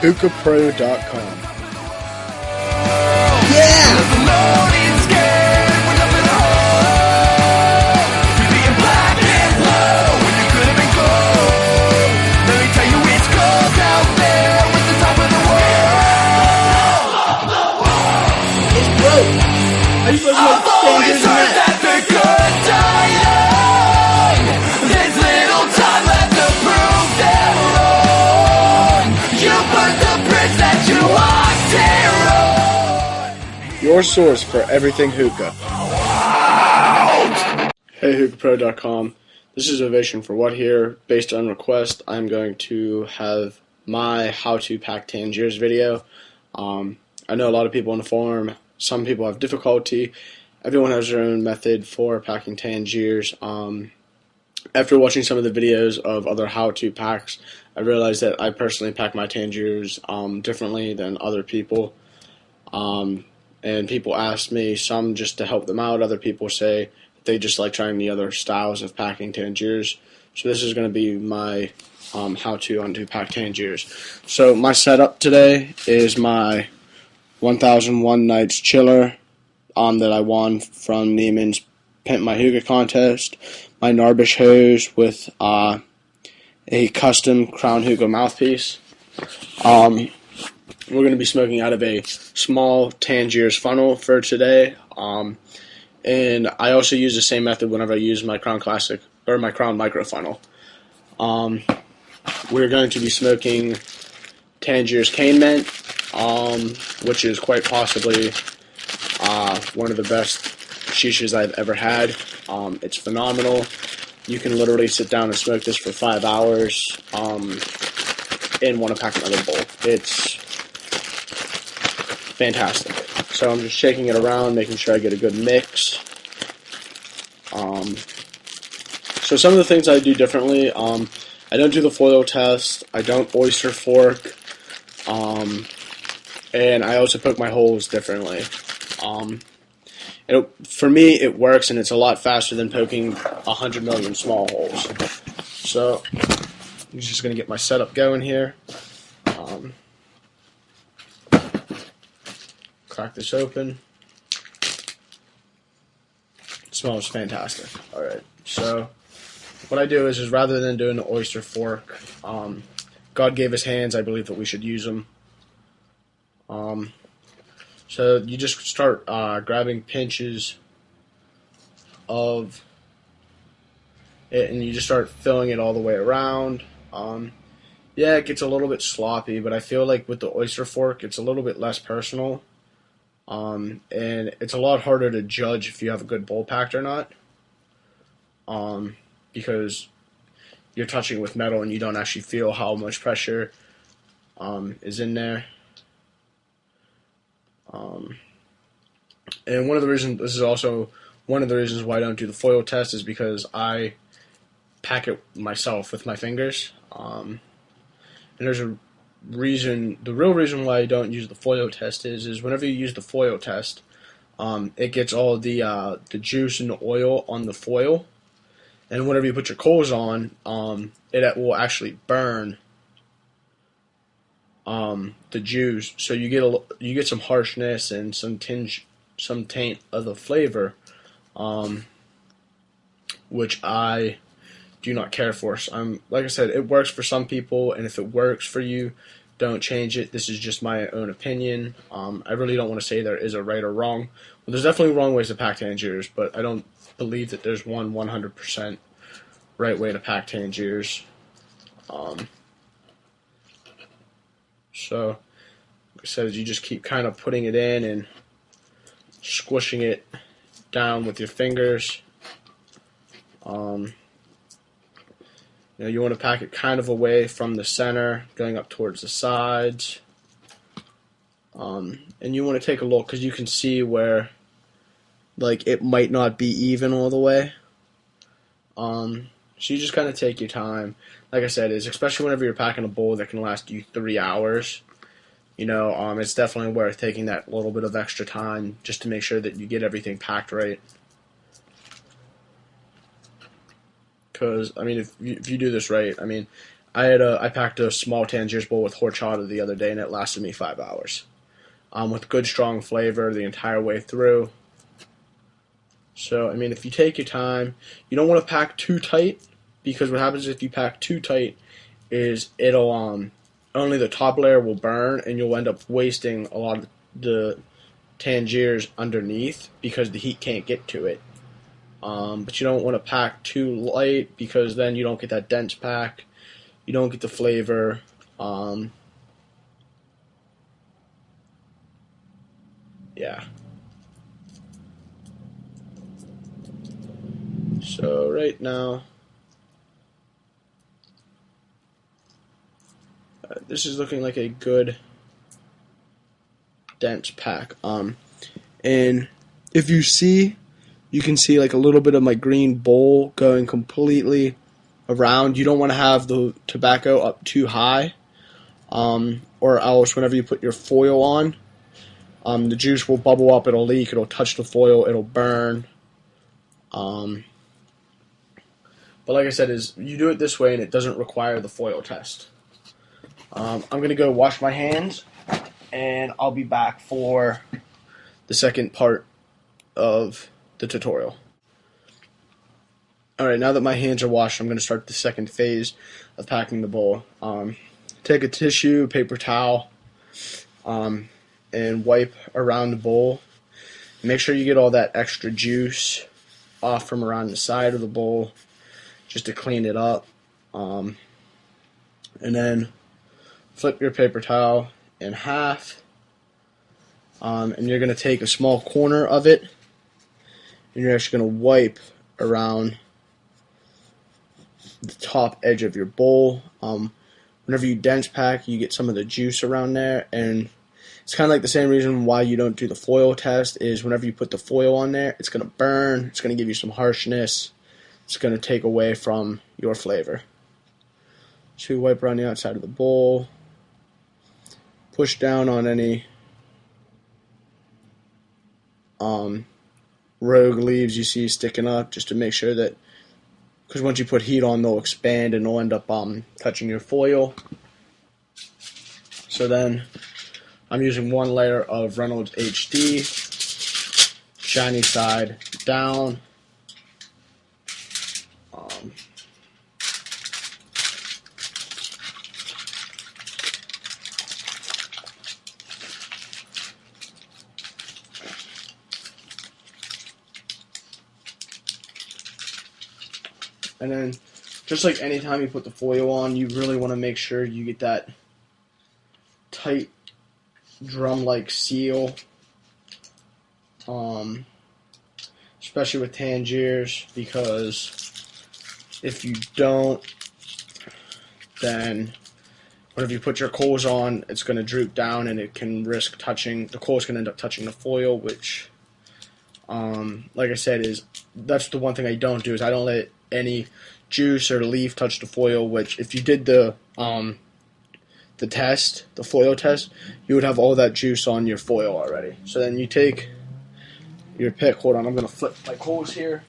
hookahpro.com. How you supposed to make Tangiers in that? There's little time left to prove them wrong. You put the bridge that you walked here on. Your source for everything hookah. Hey, hookahpro.com. This is Ovation for What here. Based on request, I'm going to have my how to pack Tangiers video. I know a lot of people on the forum, some people have difficulty. Everyone has their own method for packing Tangiers. After watching some of the videos of other how-to packs, I realized that I personally pack my Tangiers differently than other people. And people ask me, some just to help them out, other people say they just like trying the other styles of packing Tangiers. So this is going to be my how-to on to pack Tangiers. So my setup today is my 1001 Nights chiller that I won from Neiman's Pimp My Hookah contest. My Narbish hose with a custom Crown Hookah mouthpiece. We're going to be smoking out of a small Tangiers funnel for today. And I also use the same method whenever I use my Crown Classic or my Crown Micro funnel. We're going to be smoking Tangiers Cane Mint, which is quite possibly one of the best shishas I've ever had. It's phenomenal. You can literally sit down and smoke this for 5 hours and want to pack another bowl. It's fantastic. So I'm just shaking it around, making sure I get a good mix. So some of the things I do differently, I don't do the foil test, I don't oyster fork, and I also poke my holes differently. For me, it works, and it's a lot faster than poking 100 million small holes. So I'm just going to get my setup going here. Crack this open. It smells fantastic. Alright, so what I do is rather than doing the oyster fork, God gave us hands, I believe that we should use them. So you just start grabbing pinches of it, and you just start filling it all the way around. Yeah, it gets a little bit sloppy, but I feel like with the oyster fork, it's a little bit less personal. And it's a lot harder to judge if you have a good bowl packed or not. Because you're touching with metal and you don't actually feel how much pressure is in there. And one of the reasons, this is also one of the reasons why I don't do the foil test, is because I pack it myself with my fingers. And there's a reason, the real reason why I don't use the foil test is whenever you use the foil test, it gets all the juice and the oil on the foil, and whenever you put your coals on, it will actually burn the juice, so you get some harshness and some taint of the flavor, which I do not care for. So like I said, it works for some people, and if it works for you, don't change it. This is just my own opinion. I really don't want to say there is a right or wrong. Well, there's definitely wrong ways to pack Tangiers, but I don't believe that there's 100% right way to pack Tangiers. So, like I said, you just keep kind of putting it in and squishing it down with your fingers. You want to pack it kind of away from the center, going up towards the sides. And you want to take a look, because you can see where, like, it might not be even all the way. So you just kind of take your time. Like I said, especially whenever you're packing a bowl that can last you 3 hours. It's definitely worth taking that little bit of extra time just to make sure that you get everything packed right. Because, if you do this right, I packed a small Tangiers bowl with horchata the other day, and it lasted me 5 hours. With good strong flavor the entire way through. So I mean, if you take your time, you don't want to pack too tight, because what happens if you pack too tight is it'll only the top layer will burn, and you'll end up wasting a lot of the Tangiers underneath because the heat can't get to it. But you don't want to pack too light, because then you don't get that dense pack. You don't get the flavor. Yeah. So right now, this is looking like a good dense pack. And if you see, you can see like a little bit of my green bowl going completely around. You don't want to have the tobacco up too high, or else whenever you put your foil on, the juice will bubble up, it'll leak, it'll touch the foil, it'll burn. But like I said, is you do it this way and it doesn't require the foil test. I'm going to go wash my hands, and I'll be back for the second part of the tutorial. Alright, now that my hands are washed, I'm going to start the second phase of packing the bowl. Take a tissue, paper towel, and wipe around the bowl. Make sure you get all that extra juice off from around the side of the bowl, just to clean it up. And then flip your paper towel in half, and you're going to take a small corner of it, and you're actually going to wipe around the top edge of your bowl. Whenever you dense pack, you get some of the juice around there, and it's kind of like the same reason why you don't do the foil test, is whenever you put the foil on there, it's going to burn, it's going to give you some harshness, it's going to take away from your flavor. So you wipe around the outside of the bowl, push down on any rogue leaves you see sticking up, just to make sure that, because once you put heat on, they'll expand and they'll end up touching your foil. So then I'm using one layer of Reynolds HD, shiny side down. And then, just like any time you put the foil on, you really want to make sure you get that tight drum-like seal, especially with Tangiers, because if you don't, then whenever you put your coals on, it's going to droop down, and it can risk touching, the coals can end up touching the foil, which, like I said, that's the one thing I don't do, is I don't let any juice or leaf touch the foil, which if you did the test, the foil test, you would have all that juice on your foil already. So then you take your pick, hold on, I'm going to flip my coals here.